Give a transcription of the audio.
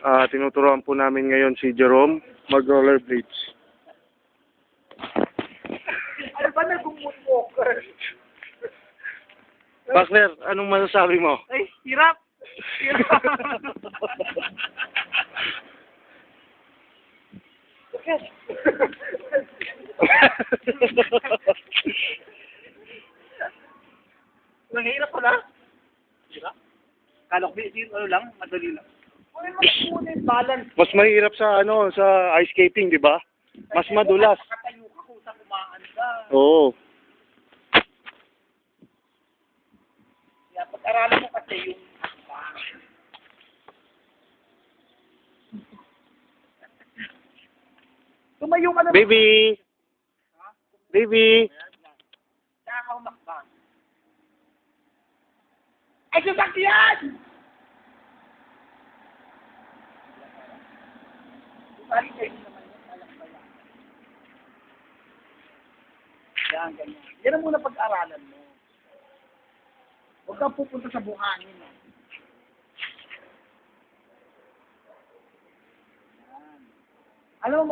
Tinuturuan po namin ngayon si Jerome mag-rollerblades. Ano ba nag-moonwalker? Partner, anong masasabi mo? Ay, hirap! Hirap! Nanghihirap pala? Hirap? Kala ko ano lang, madali lang. Balance. Mas mahirap sa sa ice skating, di ba? Mas madulas. Nakatayo ka kung sa kumaan ka. Oo. Kaya pag-aralan mo kasi yung tumayo ka na. Baby! Baby! Nakakaumak ba? Ay, sasakyan! Balik kayo naman yung alam ba yan? Yan, ganyan. Yan ang muna pag-aralan mo. Huwag kang pupunta sa buhangin. Yan. Alam mo,